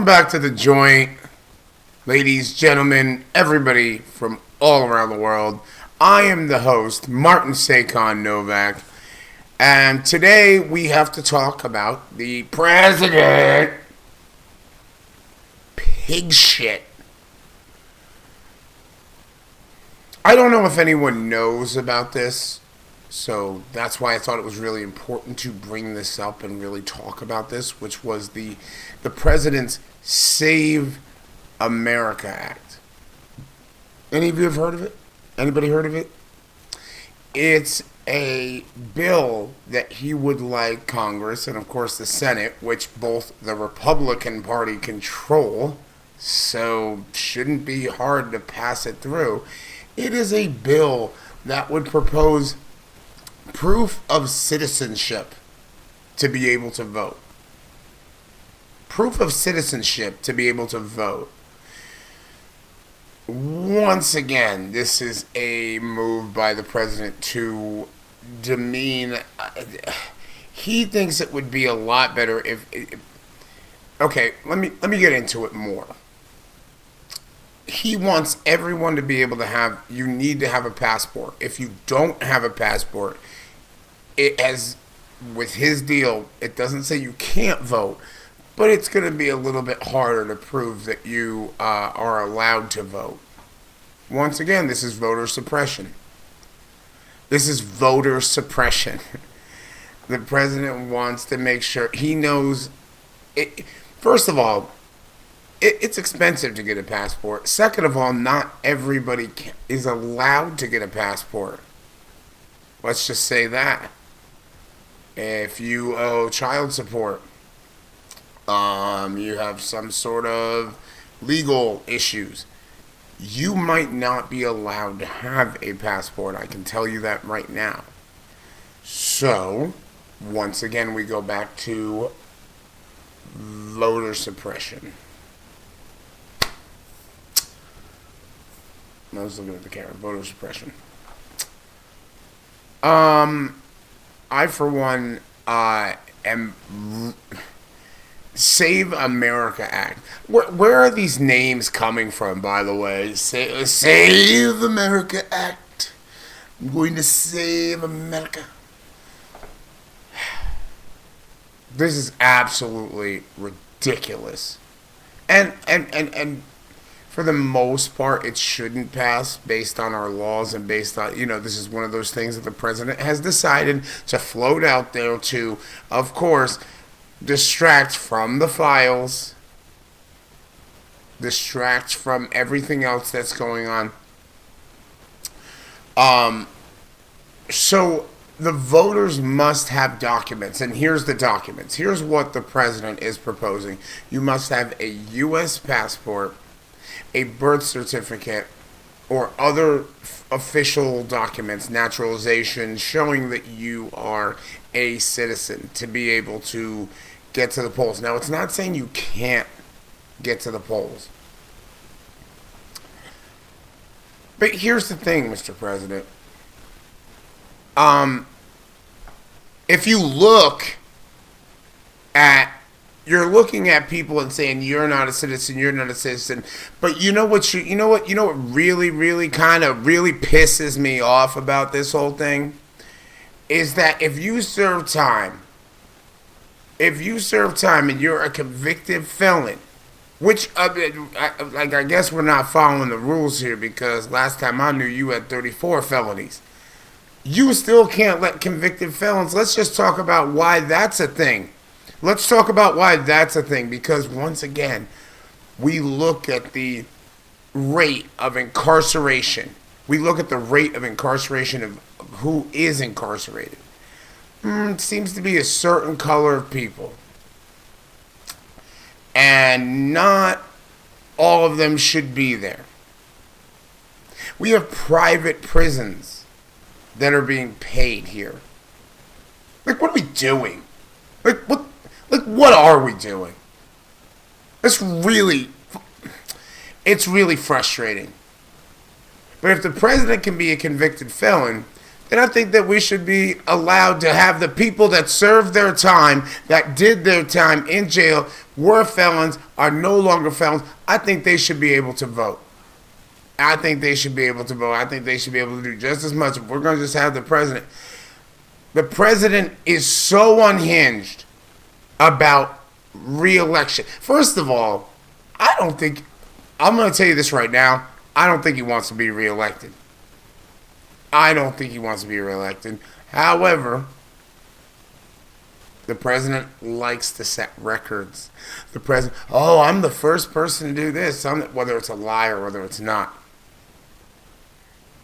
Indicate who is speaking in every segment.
Speaker 1: Welcome back to the Joint, ladies, gentlemen, everybody from all around the world. I am the host, Martin Sakon Novak, and today we have to talk about the president pig shit. I don't know if anyone knows about this, so that's why I thought it was really important to bring this up and really talk about this, which was the president's Save America Act. Any of you have heard of it? Anybody heard of it? It's a bill that he would like Congress and, of course, the Senate, which both the Republican Party control, so shouldn't be hard to pass it through. It is a bill that would propose proof of citizenship to be able to vote. Proof of citizenship to be able to vote. Once again, this is a move by the president to demean. He thinks it would be a lot better if. Okay, let me get into it more. He wants everyone to be able to have. You need to have a passport. If you don't have a passport, it as with his deal, it doesn't say you can't vote, but it's going to be a little bit harder to prove that you are allowed to vote. Once again, this is voter suppression. This is voter suppression. The president wants to make sure he knows. First of all, it's expensive to get a passport. Second of all, not everybody is allowed to get a passport. Let's just say that. If you owe child support, you have some sort of legal issues, you might not be allowed to have a passport. I can tell you that right now. So, once again, we go back to voter suppression. I was looking at the camera. Voter suppression. I, for one, am Save America Act. Where are these names coming from, by the way? Save America Act. I'm going to save America. This is absolutely ridiculous. And for the most part, it shouldn't pass based on our laws and based on, this is one of those things that the president has decided to float out there to, of course, distract from the files, distract from everything else that's going on. So the voters must have documents, and here's the documents. Here's what the president is proposing. You must have a U.S. passport, a birth certificate, or other official documents, naturalization, showing that you are a citizen to be able to get to the polls. Now, it's not saying you can't get to the polls. But here's the thing, Mr. President. If you look at you're looking at people and saying you're not a citizen, you're not a citizen. But you know what really pisses me off about this whole thing is that if you serve time and you're a convicted felon, which I guess we're not following the rules here because last time I knew you had 34 felonies. You still can't let convicted felons. Let's just talk about why that's a thing. Let's talk about why that's a thing, because once again, we look at the rate of incarceration. We look at the rate of incarceration of who is incarcerated. It seems to be a certain color of people. And not all of them should be there. We have private prisons that are being paid here. Like, what are we doing? What are we doing? It's really frustrating. But if the president can be a convicted felon, then I think that we should be allowed to have the people that served their time, that did their time in jail, were felons, are no longer felons. I think they should be able to vote. I think they should be able to vote. I think they should be able to do just as much. If we're going to just have the president. The president is so unhinged about re-election. First of all, I don't think, I'm going to tell you this right now, I don't think he wants to be re-elected. I don't think he wants to be re-elected. However, the president likes to set records. The president, oh, I'm the first person to do this, whether it's a lie or whether it's not.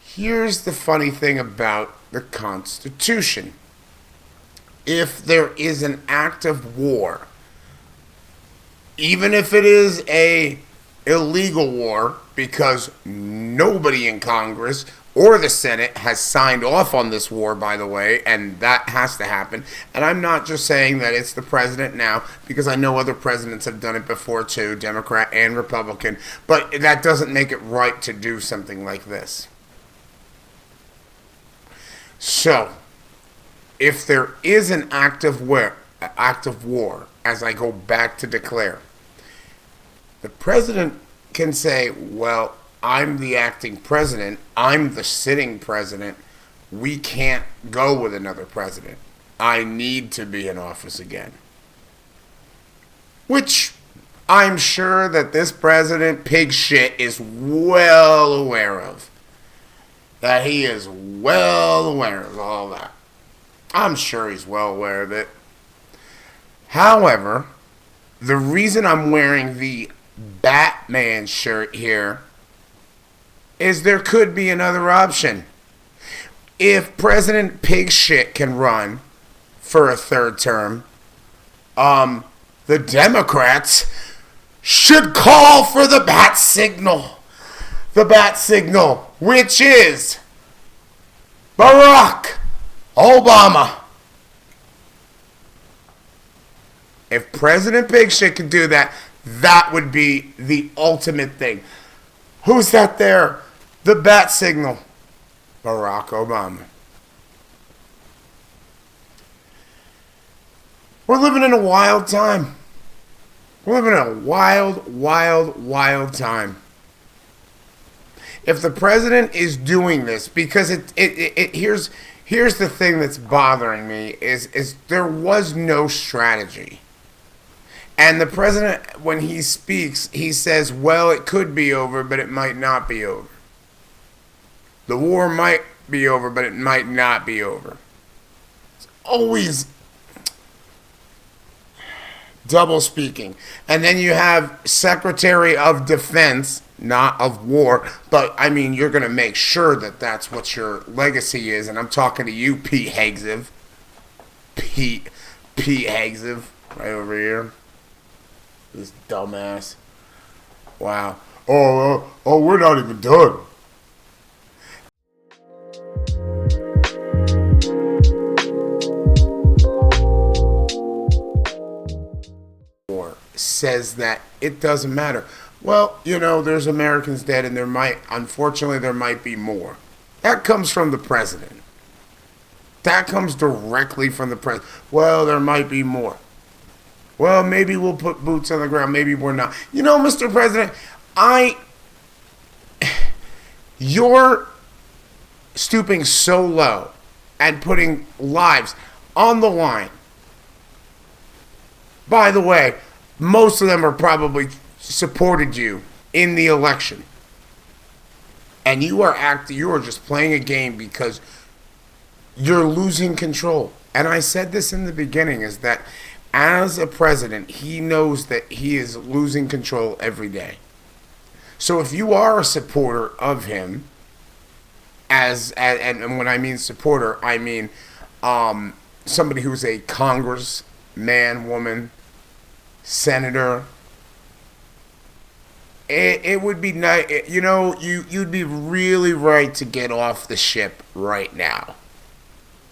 Speaker 1: Here's the funny thing about the Constitution. If there is an act of war, even if it is a illegal war, because nobody in Congress or the Senate has signed off on this war, by the way, and that has to happen. And I'm not just saying that it's the president now, because I know other presidents have done it before too, Democrat and Republican, but that doesn't make it right to do something like this. So, if there is an act of war, as I go back to declare, the president can say, well, I'm the acting president, I'm the sitting president, we can't go with another president. I need to be in office again. Which I'm sure that this president, pig shit, is well aware of. That he is well aware of all that. I'm sure he's well aware of it. However, the reason I'm wearing the Batman shirt here is there could be another option. If President Pig Shit can run for a third term, the Democrats should call for the bat signal. The bat signal, which is Barack Obama. If President Pig Shit could do that, that would be the ultimate thing. Who's that there? The bat signal. Barack Obama. We're living in a wild time. We're living in a wild time. If the president is doing this, because here's the thing that's bothering me is there was no strategy. And the president, when he speaks, he says, well, it could be over, but it might not be over. The war might be over, but it might not be over. It's always double speaking. And then you have Secretary of Defense, not of War, but I mean, you're going to make sure that that's what your legacy is. And I'm talking to you, Pete Hegseth. Pete Hegseth, right over here. This dumbass. Wow. Oh, we're not even done. Says that it doesn't matter. Well, there's Americans dead, and there might be more. That comes from the president. That comes directly from the president. Well, there might be more. Well, maybe we'll put boots on the ground. Maybe we're not. Mr. President, you're stooping so low and putting lives on the line. By the way, most of them are probably supported you in the election. And you are just playing a game because you're losing control. And I said this in the beginning, is that as a president, he knows that he is losing control every day. So if you are a supporter of him, and when I mean supporter, I mean somebody who's a congressman, woman, senator, it would be nice. You'd be really right to get off the ship right now.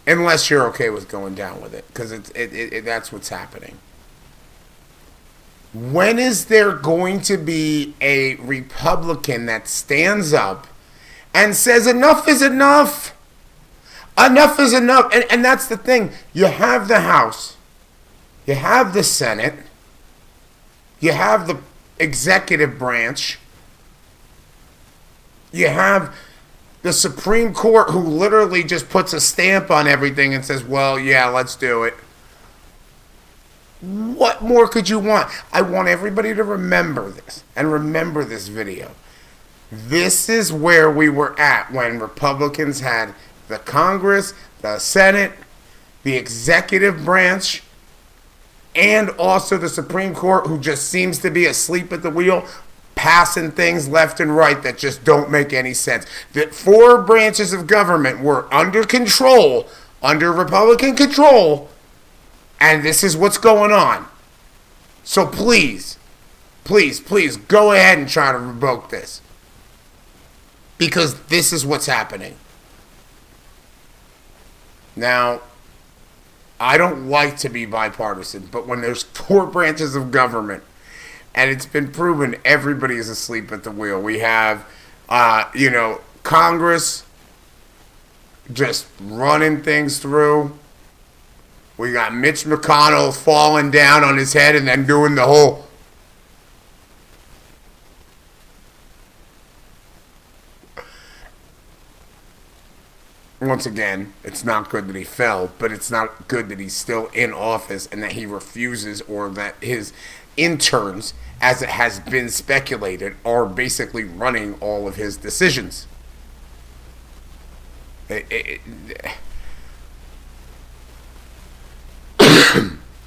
Speaker 1: Unless you're okay with going down with it, because that's what's happening. When is there going to be a Republican that stands up and says enough is enough? Enough is enough. And that's the thing. You have the House, you have the Senate, you have the executive branch, you have the Supreme Court, who literally just puts a stamp on everything and says, well, yeah, let's do it. What more could you want? I want everybody to remember this and remember this video. This is where we were at when Republicans had the Congress, the Senate, the executive branch, and also the Supreme Court, who just seems to be asleep at the wheel, passing things left and right that just don't make any sense. That 4 branches of government were under control, under Republican control, and this is what's going on. So please, please, please go ahead and try to revoke this. Because this is what's happening. Now, I don't like to be bipartisan, but when there's 4 branches of government, and it's been proven everybody is asleep at the wheel. We have, Congress just running things through. We got Mitch McConnell falling down on his head and then doing the whole... Once again, it's not good that he fell, but it's not good that he's still in office and that he refuses, or that his interns, as it has been speculated, are basically running all of his decisions.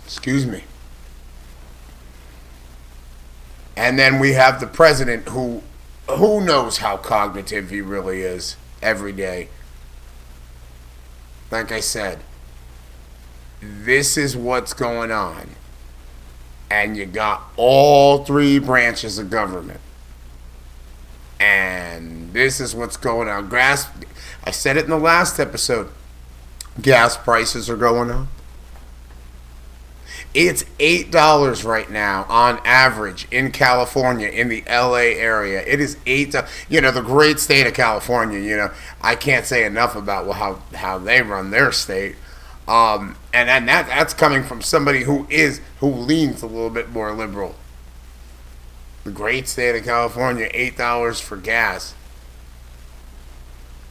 Speaker 1: Excuse me. And then we have the president, who knows how cognitive he really is every day. Like I said, this is what's going on. And you got all 3 branches of government. And this is what's going on. I said it in the last episode. Gas prices are going up. It's $8 right now on average in California, in the LA area. It is $8. The great state of California, I can't say enough about how they run their state. And that's coming from somebody who leans a little bit more liberal. The great state of California, $8 for gas.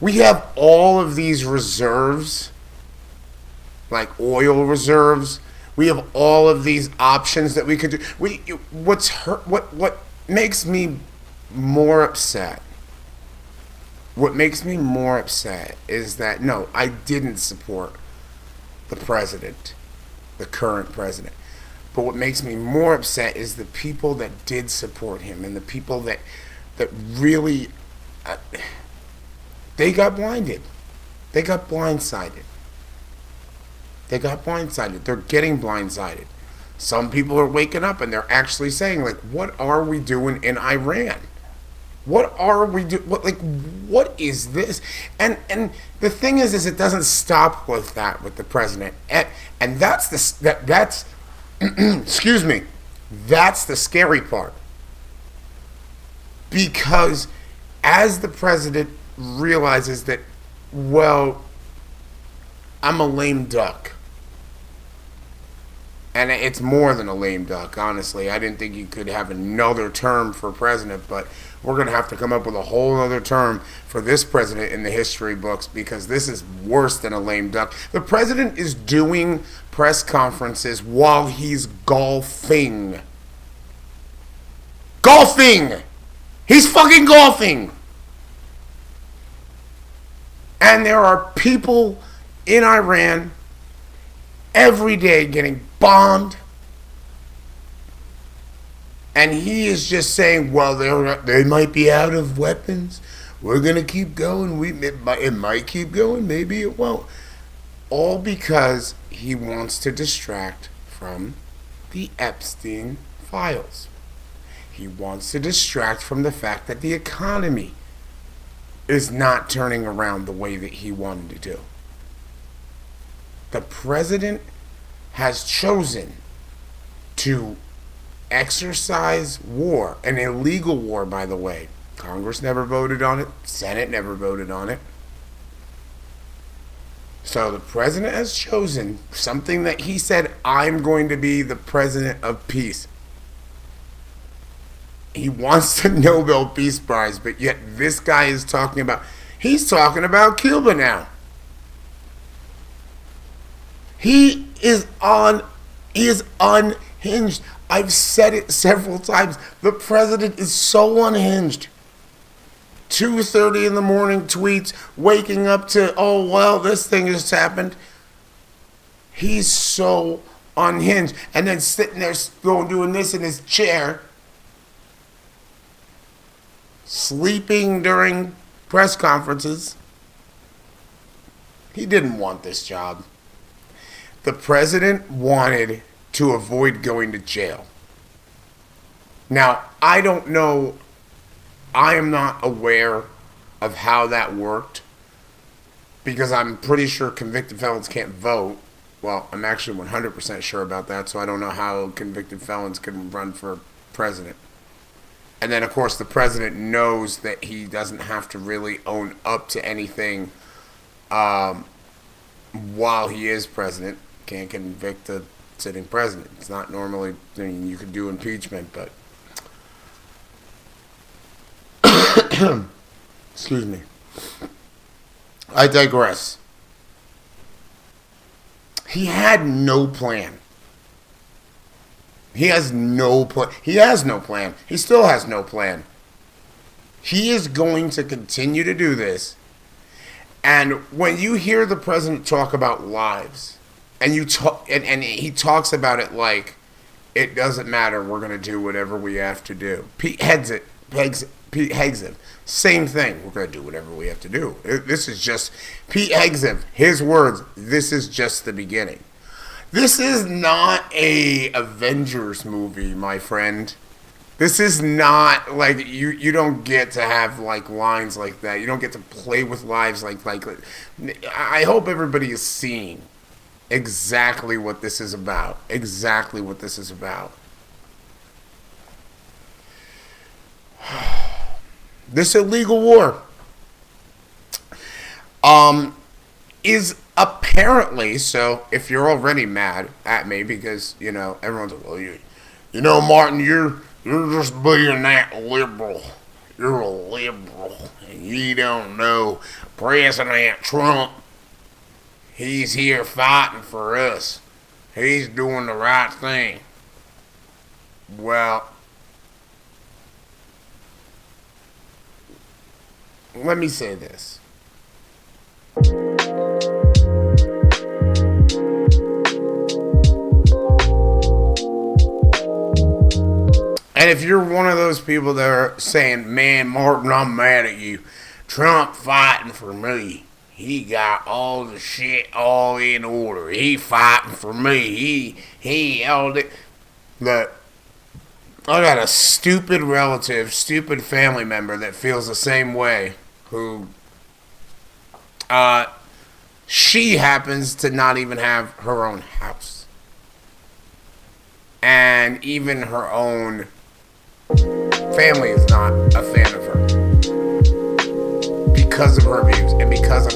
Speaker 1: We have all of these reserves, like oil reserves. We have all of these options that we could do. What makes me more upset? What makes me more upset is that, no, I didn't support the president, the current president. But what makes me more upset is the people that did support him, and the people that really, they got blinded. They got blindsided. They're getting blindsided. Some people are waking up and they're actually saying, like, what are we doing in Iran? What are we doing? What is this? And the thing is it doesn't stop with that, with the president. And that's excuse me, that's the scary part. Because as the president realizes that, well, I'm a lame duck. And it's more than a lame duck, honestly. I didn't think you could have another term for president, but we're going to have to come up with a whole other term for this president in the history books, because this is worse than a lame duck. The president is doing press conferences while he's golfing. Golfing! He's fucking golfing! And there are people in Iran every day getting bombed, and he is just saying, well, they might be out of weapons, we're gonna keep going, it might keep going, maybe it won't, all because he wants to distract from the Epstein files. He wants to distract from the fact that the economy is not turning around the way that he wanted to do. The president has chosen to exercise war, an illegal war, by the way. Congress never voted on it. Senate never voted on it. So the president has chosen something that he said, I'm going to be the president of peace. He wants the Nobel Peace Prize, but yet this guy is he's talking about Cuba now. He is unhinged. I've said it several times. The president is so unhinged. 2:30 in the morning tweets, waking up to, oh, well, this thing just happened. He's so unhinged. And then sitting there doing this in his chair, sleeping during press conferences. He didn't want this job. The president wanted to avoid going to jail. Now, I don't know. I am not aware of how that worked because I'm pretty sure convicted felons can't vote. Well, I'm actually 100% sure about that, so I don't know how convicted felons can run for president. And then, of course, the president knows that he doesn't have to really own up to anything while he is president. Can't convict a sitting president. It's not normally, I mean, you could do impeachment, but excuse me. I digress. He had no plan. He has no plan. He has no plan. He still has no plan. He is going to continue to do this. And when you hear the president talk about lives, and he talks about it like it doesn't matter, we're going to do whatever we have to do. Pete Hegseth, same thing. We're going to do whatever we have to do. This is just Pete Hegseth. His words. This is just the beginning. This is not a Avengers movie, my friend. This is not like you don't get to have like lines like that. You don't get to play with lives like I hope everybody is seeing exactly what this is about. Exactly what this is about. This illegal war is apparently, so if you're already mad at me because, you know, everyone's like, well, you know, Martin, you're just being that liberal. You're a liberal. And you don't know President Trump. He's here fighting for us. He's doing the right thing. Well, let me say this. And if you're one of those people that are saying, man, Martin, I'm mad at you. Trump fighting for me. He got all the shit all in order. He fighting for me. He held it. Look, I got a stupid relative, stupid family member that feels the same way. Who, she happens to not even have her own house. And even her own family is not a fan of her. Because of her views and because of